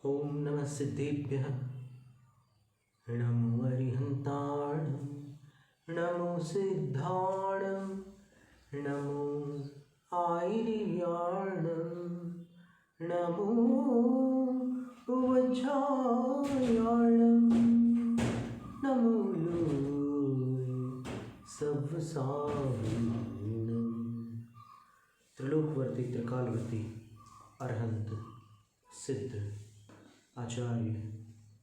ओम नमः सिद्धेभ्यः। नमो अरिहन्ताणं, नमो सिद्धाणं, नमो आयर्याणं, नमो वज्रायाणं, नमो लोय सव्साविणं। त्रिलोकवर्ती त्रिकालवर्ती अरहंत सिद्ध आचार्य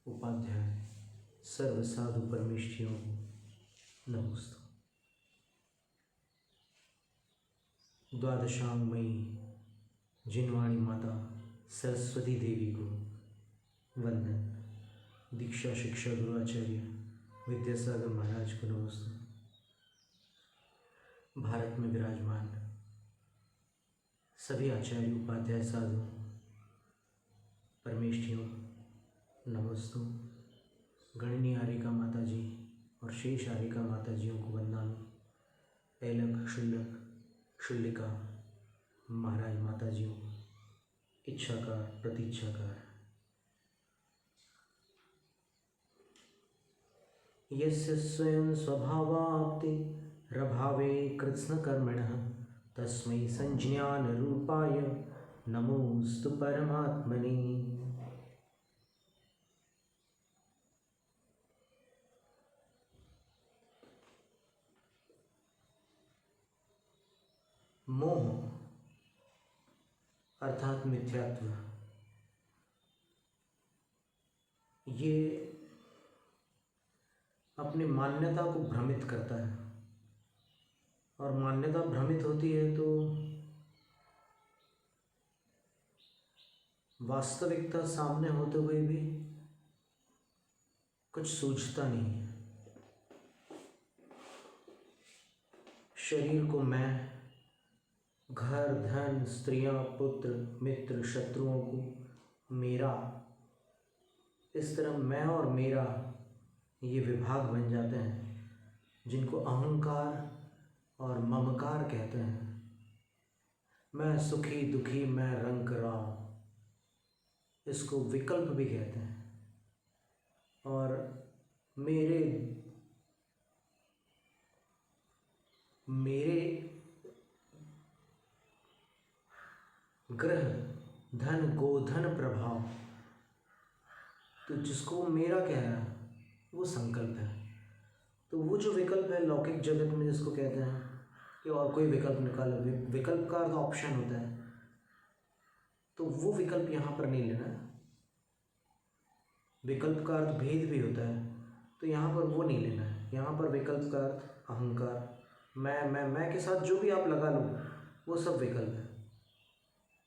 उपाध्याय सर्व साधु परमेष्ठियों को नमस्ते। द्वादशांगमयी जिनवाणी माता सरस्वती देवी को वंदन। दीक्षा शिक्षा गुरु आचार्य विद्यासागर महाराज को नमस्ते। भारत में विराजमान सभी आचार्य उपाध्याय साधु परमेष्ठियों नमस्तु। गणनी आरिका माता जी और शेष आरिका माता जियों को वंदना। ऐलक क्षुल्लक क्षुल्लिका महाराज माता जियों इच्छाकार प्रतीक्षाकार। यस्य स्वयं स्वभावाप्ति रभावे कृत्स्नकर्मणः तस्मै संज्ञान रूपाय नमोस्तु परमात्मने। मोह अर्थात मिथ्यात्व, ये अपनी मान्यता को भ्रमित करता है और मान्यता भ्रमित होती है तो वास्तविकता सामने होते हुए भी कुछ सूझता नहीं है। शरीर को मैं, घर धन स्त्रियां पुत्र मित्र शत्रुओं को मेरा, इस तरह मैं और मेरा ये विभाग बन जाते हैं जिनको अहंकार और ममकार कहते हैं। मैं सुखी दुखी मैं रंग राव, इसको विकल्प भी कहते हैं। और मेरे ग्रह धन गोधन प्रभाव, तो जिसको मेरा कह रहा है वो संकल्प है। तो वो जो विकल्प है लौकिक जगत में जिसको कहते हैं कि और कोई विकल्प निकालो, विकल्प का अर्थ ऑप्शन होता है, तो वो विकल्प यहाँ पर नहीं लेना है। विकल्प का अर्थ भेद भी होता है, तो यहाँ पर वो नहीं लेना है। यहाँ पर विकल्प का अर्थ अहंकार, मैं के साथ जो भी आप लगा लो वो सब विकल्प है।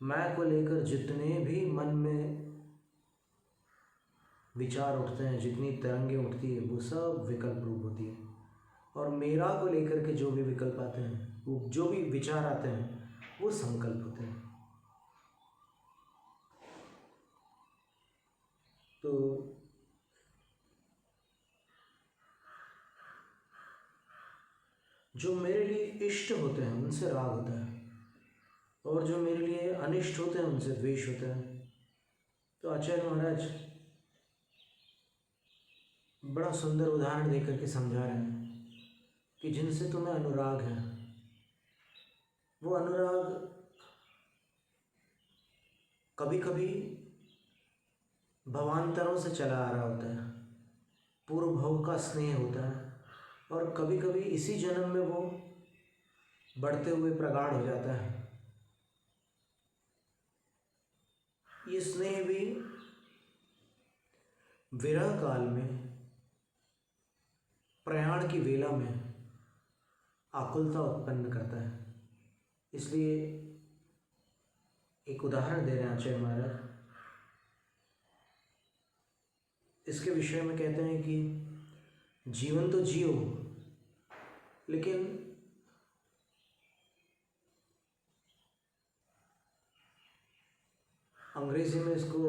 मैं को लेकर जितने भी मन में विचार उठते हैं, जितनी तरंगें उठती है, वो सब विकल्प रूप होती है। और मेरा को लेकर के जो भी विकल्प आते हैं, वो जो भी विचार आते हैं, वो संकल्प होते हैं। तो जो मेरे लिए इष्ट होते हैं उनसे राग होता है, और जो मेरे लिए अनिष्ट होते हैं उनसे द्वेष होता है। तो आचार्य महाराज बड़ा सुंदर उदाहरण देकर के समझा रहे हैं कि जिनसे तुम्हें अनुराग है, वो अनुराग कभी कभी भवांतरों से चला आ रहा होता है, पूर्व भव का स्नेह होता है, और कभी कभी इसी जन्म में वो बढ़ते हुए प्रगाढ़ हो जाता है। ये स्नेह भी विरह काल में, प्रयाण की वेला में आकुलता उत्पन्न करता है। इसलिए एक उदाहरण दे रहे हैं आचार्य महाराज। इसके विषय में कहते हैं कि जीवन तो जियो, लेकिन अंग्रेजी में इसको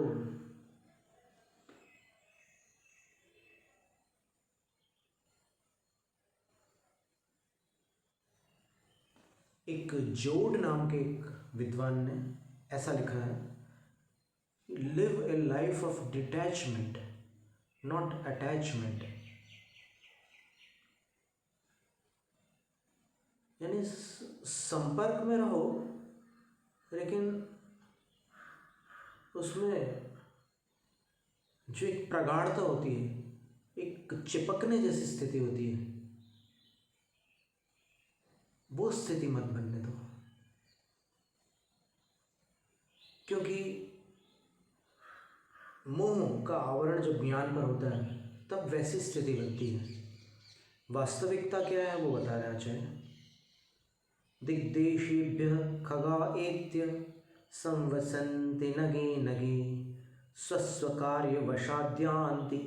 एक जोड नाम के एक विद्वान ने ऐसा लिखा है live A life of detachment, not attachment. यानी संपर्क में रहो, लेकिन उसमें जो एक प्रगाढ़ता होती है, एक चिपकने जैसी स्थिति होती है, वो स्थिति मत बनने दो। क्योंकि मोह का आवरण जब ज्ञान पर होता है तब वैसी स्थिति बनती है। वास्तविकता क्या है वो बता रहे आचार्य। दिग्देशेभ्यः खगा एत्य संवसन्ति नगे नगे स्वस्वकार्यवशाद्यान्ति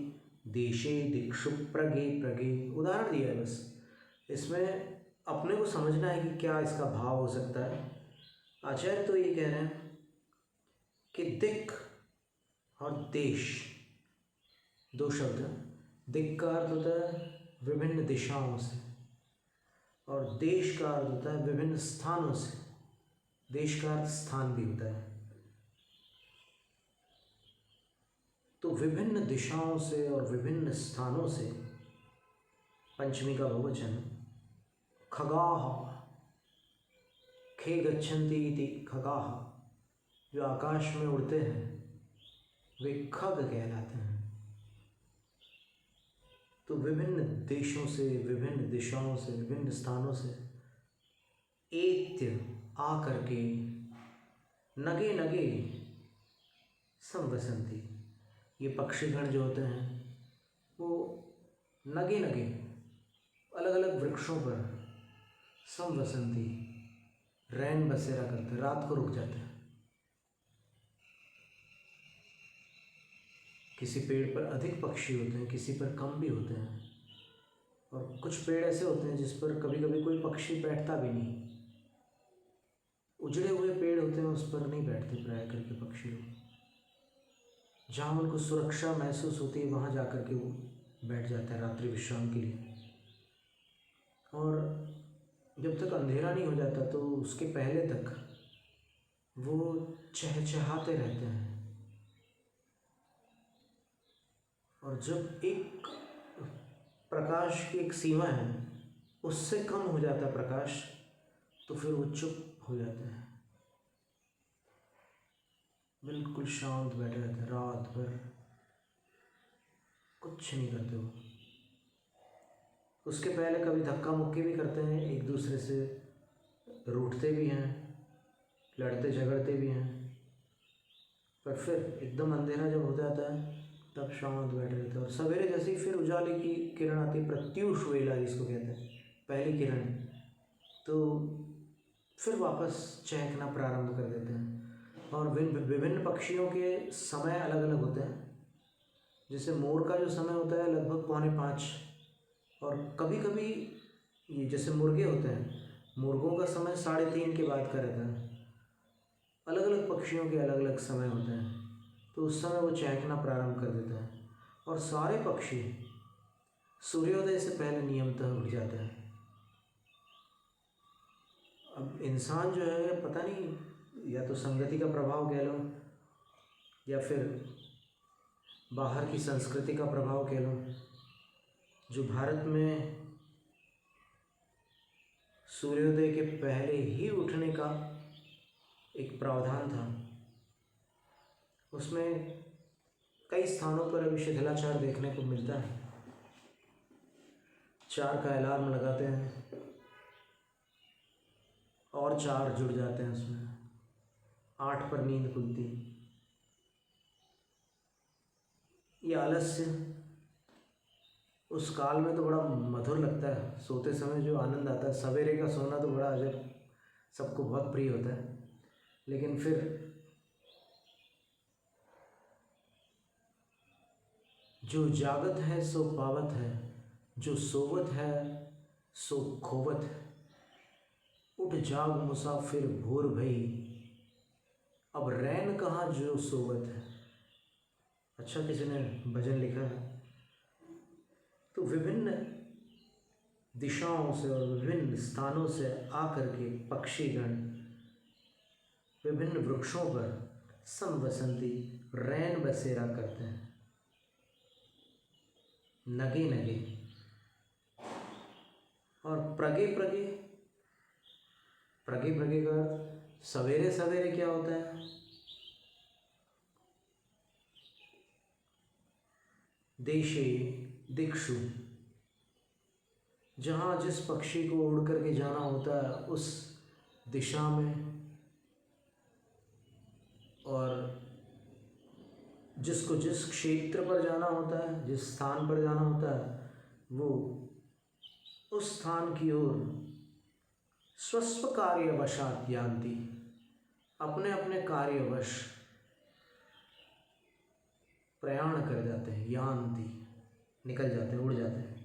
देशे दिक्षु प्रगे प्रगे। उदाहरण दिया है बस, इसमें अपने को समझना है कि क्या इसका भाव हो सकता है। आचार्य तो ये कह रहे हैं कि दिक् और देश दो शब्द हैं। दिक् का अर्थ होता है विभिन्न दिशाओं से, और देश का अर्थ होता है विभिन्न स्थानों से। देश का अर्थ स्थान भी होता है। तो विभिन्न दिशाओं से और विभिन्न स्थानों से, पंचमी का बहुवचन, खगाः, खे गच्छन्ति इति खगाः, जो आकाश में उड़ते हैं वे खग कहलाते हैं। तो विभिन्न देशों से, विभिन्न दिशाओं से, विभिन्न स्थानों से एत्य आकर के नगे नगे संवसन्ति, ये पक्षीगण जो होते हैं वो नगे नगे अलग अलग वृक्षों पर संवसन्ति रैन बसेरा करते, रात को रुक जाते हैं। किसी पेड़ पर अधिक पक्षी होते हैं, किसी पर कम भी होते हैं, और कुछ पेड़ ऐसे होते हैं जिस पर कभी कभी कोई पक्षी बैठता भी नहीं। उजड़े हुए पेड़ होते हैं उस पर नहीं बैठते प्राय करके पक्षी लोग। जहाँ उनको सुरक्षा महसूस होती है वहाँ जा कर के वो बैठ जाता है रात्रि विश्राम के लिए। और जब तक अंधेरा नहीं हो जाता तो उसके पहले तक वो चहचहाते रहते हैं। और जब एक प्रकाश की एक सीमा है, उससे कम हो जाता है प्रकाश, तो फिर वो चुप हो जाते हैं, बिल्कुल शांत बैठे रहते हैं, रात भर कुछ नहीं करते हो। उसके पहले कभी धक्का मुक्की भी करते हैं, एक दूसरे से रूठते भी हैं, लड़ते झगड़ते भी हैं, पर फिर एकदम अंधेरा जब हो जाता है तब शांत बैठे रहते हैं। और सवेरे जैसे ही फिर उजाले की किरण आती है, प्रत्यूष वेला जिसको कहते हैं, पहली किरण, तो फिर वापस चहकना प्रारंभ कर देते हैं। और विभिन्न पक्षियों के समय अलग अलग होते हैं। जैसे मोर का जो समय होता है लगभग 4:45, और कभी कभी ये जैसे मुर्गे होते हैं, मुर्गों का समय 3:30 के बाद का रहता है। अलग अलग पक्षियों के अलग अलग समय होते हैं, तो उस समय वो चहकना प्रारंभ कर देता है। और सारे पक्षी सूर्योदय से पहले नियमतः उठ जाते हैं। अब इंसान जो है पता नहीं, या तो संगति का प्रभाव कह लो, या फिर बाहर की संस्कृति का प्रभाव कह लो, जो भारत में सूर्योदय के पहले ही उठने का एक प्रावधान था, उसमें कई स्थानों पर अभी शिथिलाचार देखने को मिलता है। 4 का अलार्म लगाते हैं और 4 जुड़ जाते हैं उसमें, 8 पर नींद खुलती। ये आलस्य उस काल में तो बड़ा मधुर लगता है, सोते समय जो आनंद आता है। सवेरे का सोना तो बड़ा अजब, सबको बहुत प्रिय होता है, लेकिन फिर जो जागत है सो पावत है, जो सोवत है सो खोवत है। उठ जाग मुसाफिर भोर भई, अब रैन कहाँ जो सोवत है। अच्छा किसी ने भजन लिखा है। तो विभिन्न दिशाओं से और विभिन्न स्थानों से आकर के पक्षीगण विभिन्न वृक्षों पर संवसन्ति रैन बसेरा करते हैं, नगे नगे। और प्रगे प्रगे, प्रगे प्रगे का सवेरे सवेरे क्या होता है? देशे दिक्षु, जहाँ जिस पक्षी को उड़ करके जाना होता है उस दिशा में, और जिसको जिस क्षेत्र पर जाना होता है, जिस स्थान पर जाना होता है, वो उस स्थान की ओर स्वस्व कार्यवशात यान्ति, अपने अपने कार्यवश प्रयाण कर जाते हैं। यान्ति, निकल जाते हैं, उड़ जाते हैं।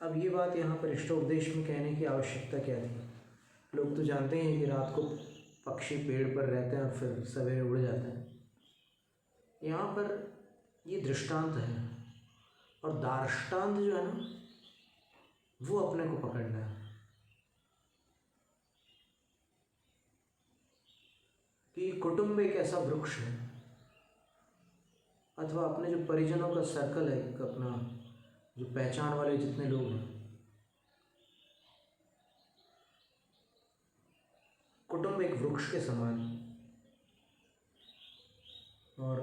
अब ये बात यहाँ पर इष्टोपदेश में कहने की आवश्यकता क्या थी? लोग तो जानते हैं कि रात को पक्षी पेड़ पर रहते हैं और फिर सवेरे उड़ जाते हैं। यहाँ पर ये दृष्टांत है, और दार्ष्टान्त जो है ना, वो अपने को पकड़ना है कि कुटुंब एक ऐसा वृक्ष है, अथवा अपने जो परिजनों का सर्कल है, अपना जो पहचान वाले जितने लोग हैं, कुटुंब एक वृक्ष के समान है। और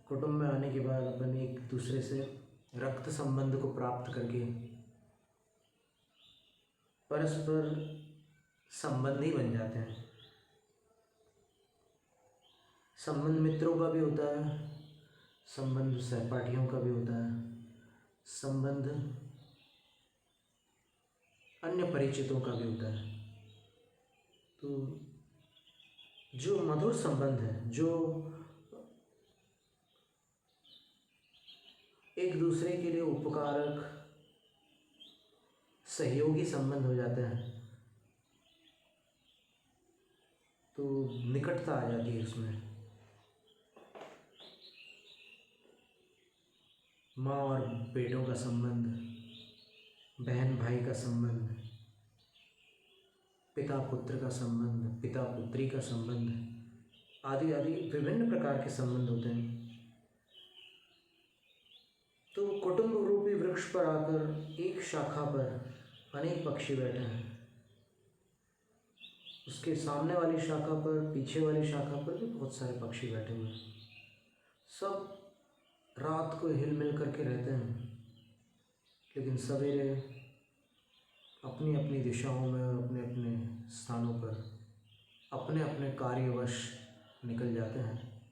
कुटुंब में आने के बाद अपन एक दूसरे से रक्त संबंध को प्राप्त करके परस्पर संबंधी बन जाते हैं। संबंध मित्रों का भी होता है, संबंध सहपाठियों का भी होता है, संबंध अन्य परिचितों का भी होता है। तो जो मधुर संबंध है, जो एक दूसरे के लिए उपकारक सहयोगी संबंध हो जाते हैं, तो निकटता आ जाती है उसमें। माँ और बेटों का संबंध, बहन भाई का संबंध, पिता पुत्र का संबंध, पिता पुत्री का संबंध, आदि आदि विभिन्न प्रकार के संबंध होते हैं। तो कुटुंब रूपी वृक्ष पर आकर एक शाखा पर अनेक पक्षी बैठे हैं, उसके सामने वाली शाखा पर, पीछे वाली शाखा पर भी बहुत सारे पक्षी बैठे हुए हैं। सब रात को हिल मिल करके रहते हैं, लेकिन सवेरे अपनी अपनी दिशाओं में और अपने अपने स्थानों पर अपने अपने कार्यवश निकल जाते हैं।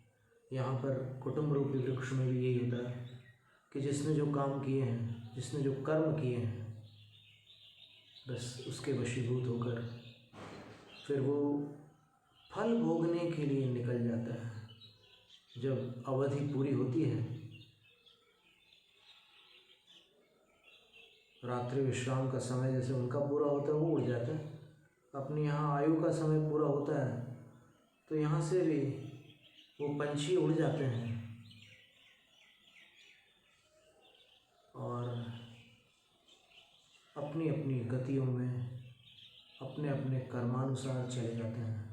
यहाँ पर कुटुंब रूपी वृक्ष में भी यही होता है कि जिसने जो काम किए हैं, जिसने जो कर्म किए हैं, बस उसके वशीभूत होकर फिर वो फल भोगने के लिए निकल जाता है। जब अवधि पूरी होती है, रात्रि विश्राम का समय जैसे उनका पूरा होता है, वो उड़ जाता है। अपने यहाँ आयु का समय पूरा होता है, तो यहाँ से भी वो पंछी उड़ जाते हैं और अपनी अपनी गतियों में अपने अपने कर्मानुसार चले जाते हैं।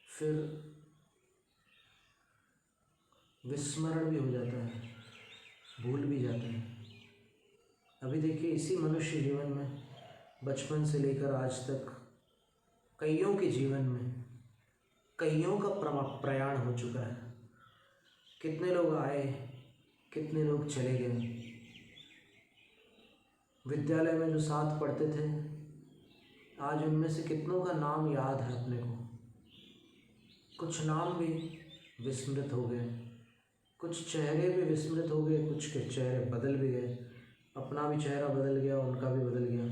फिर विस्मरण भी हो जाता है, भूल भी जाते हैं। अभी देखिए, इसी मनुष्य जीवन में बचपन से लेकर आज तक कईयों के जीवन में कईयों का प्रयाण हो चुका है। कितने लोग आए, कितने लोग चले गए। विद्यालय में जो साथ पढ़ते थे, आज उनमें से कितनों का नाम याद है अपने को। कुछ नाम भी विस्मृत हो गए, कुछ चेहरे भी विस्मृत हो गए, कुछ के चेहरे बदल भी गए। अपना भी चेहरा बदल गया, उनका भी बदल गया।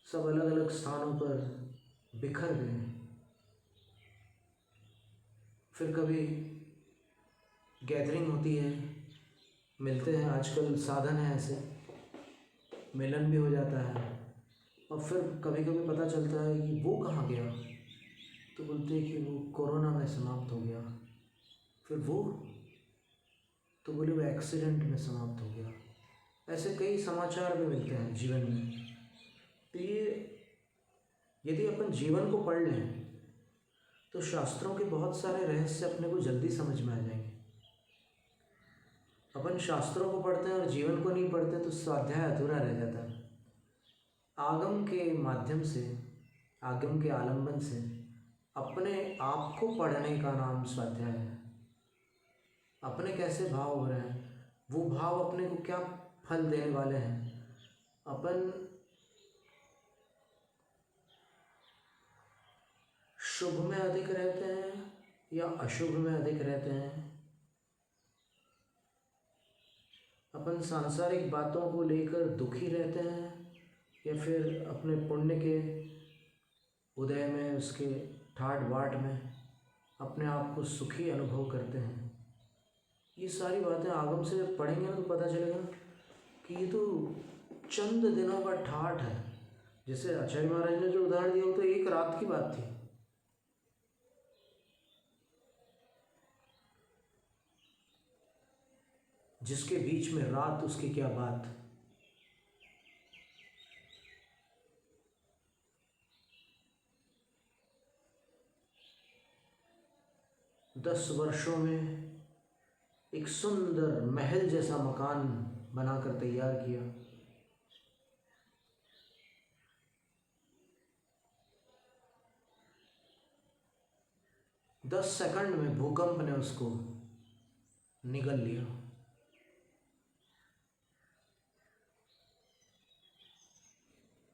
सब अलग अलग स्थानों पर बिखर गए। फिर कभी गैदरिंग होती है, मिलते हैं, आजकल साधन है ऐसे, मिलन भी हो जाता है। और फिर कभी कभी पता चलता है कि वो कहाँ गया, तो बोलते हैं कि वो कोरोना में समाप्त हो गया। फिर वो तो बोले वो एक्सीडेंट में समाप्त हो गया। ऐसे कई समाचार भी मिलते हैं जीवन में। तो ये यदि अपन जीवन को पढ़ लें तो शास्त्रों के बहुत सारे रहस्य अपने को जल्दी समझ में आ जाएंगे। अपन शास्त्रों को पढ़ते हैं और जीवन को नहीं पढ़ते तो स्वाध्याय अधूरा रह जाता है। आगम के माध्यम से, आगम के आलंबन से अपने आप को पढ़ने का नाम स्वाध्याय है। अपने कैसे भाव हो रहे हैं, वो भाव अपने को क्या फल देने वाले हैं, अपन शुभ में अधिक रहते हैं या अशुभ में अधिक रहते हैं, अपन सांसारिक बातों को लेकर दुखी रहते हैं या फिर अपने पुण्य के उदय में, उसके ठाट बाट में अपने आप को सुखी अनुभव करते हैं। ये सारी बातें आगम से पढ़ेंगे ना तो पता चलेगा कि ये तो चंद दिनों का ठाट है। जैसे आचार्य महाराज ने जो उदाहरण दिया वो तो एक रात की बात थी। जिसके बीच में रात, उसकी क्या बात। दस वर्षों में एक सुंदर महल जैसा मकान बनाकर तैयार किया। दस सेकंड में भूकंप ने उसको निगल लिया।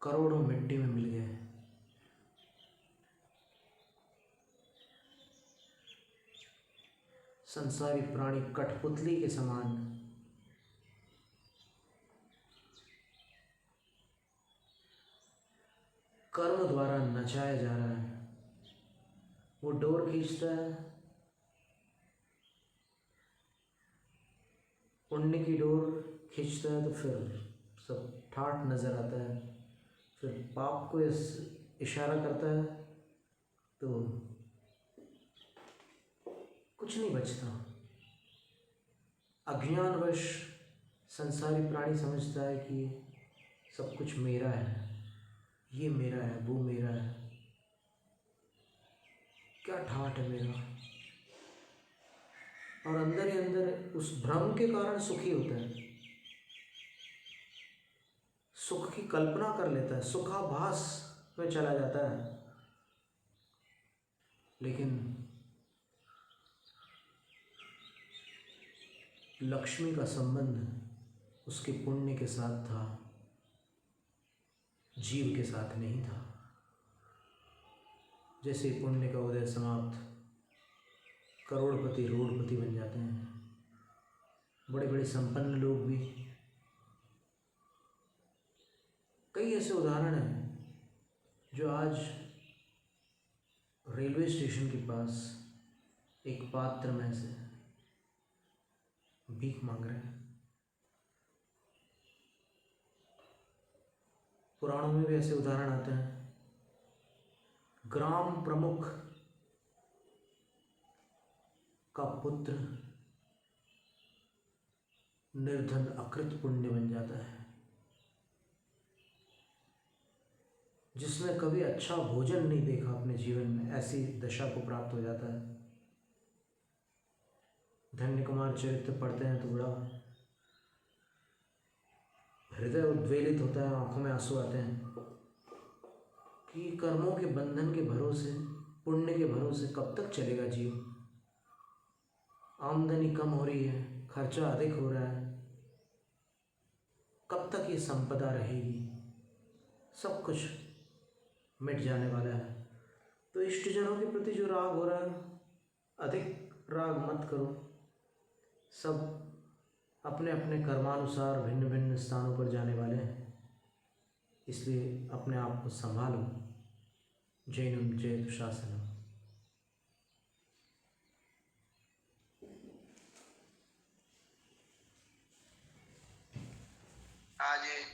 करोड़ों मिट्टी में मिल गए। संसारी प्राणी कठपुतली के समान कर्म द्वारा नचाया जा रहा है। वो डोर खींचता है, पुण्य की डोर खींचता है तो फिर सब ठाठ नजर आता है। फिर पाप को इशारा करता है तो कुछ नहीं बचता। अज्ञानवश संसारी प्राणी समझता है कि सब कुछ मेरा है, ये मेरा है, वो मेरा है। क्या ठाठ है मेरा। और अंदर ही अंदर उस भ्रम के कारण सुखी होता है, सुख की कल्पना कर लेता है, सुखाभास में चला जाता है। लेकिन लक्ष्मी का संबंध उसके पुण्य के साथ था, जीव के साथ नहीं था। जैसे पुण्य का उदय समाप्त, करोड़पति रोड़पति बन जाते हैं। बड़े बड़े संपन्न लोग भी, कई ऐसे उदाहरण हैं जो आज रेलवे स्टेशन के पास एक पात्र में से भीख मांग रहे हैं। पुराणों में भी ऐसे उदाहरण आते हैं। ग्राम प्रमुख का पुत्र निर्धन अकृत पुण्य बन जाता है। जिसने कभी अच्छा भोजन नहीं देखा अपने जीवन में, ऐसी दशा को प्राप्त हो जाता है। धन्य कुमार चरित्र पढ़ते हैं तो बड़ा हृदय उद्वेलित होता है, आंखों में आंसू आते हैं कि कर्मों के बंधन के भरोसे, पुण्य के भरोसे कब तक चलेगा जीव। आमदनी कम हो रही है, खर्चा अधिक हो रहा है, कब तक ये संपदा रहेगी। सब कुछ मिट जाने वाला है। तो इष्टजनों के प्रति जो राग हो रहा है, अधिक राग मत करो। सब अपने अपने कर्मानुसार भिन्न भिन्न स्थानों पर जाने वाले हैं, इसलिए अपने आप को संभालो। जैनम जयतु शासनम। आज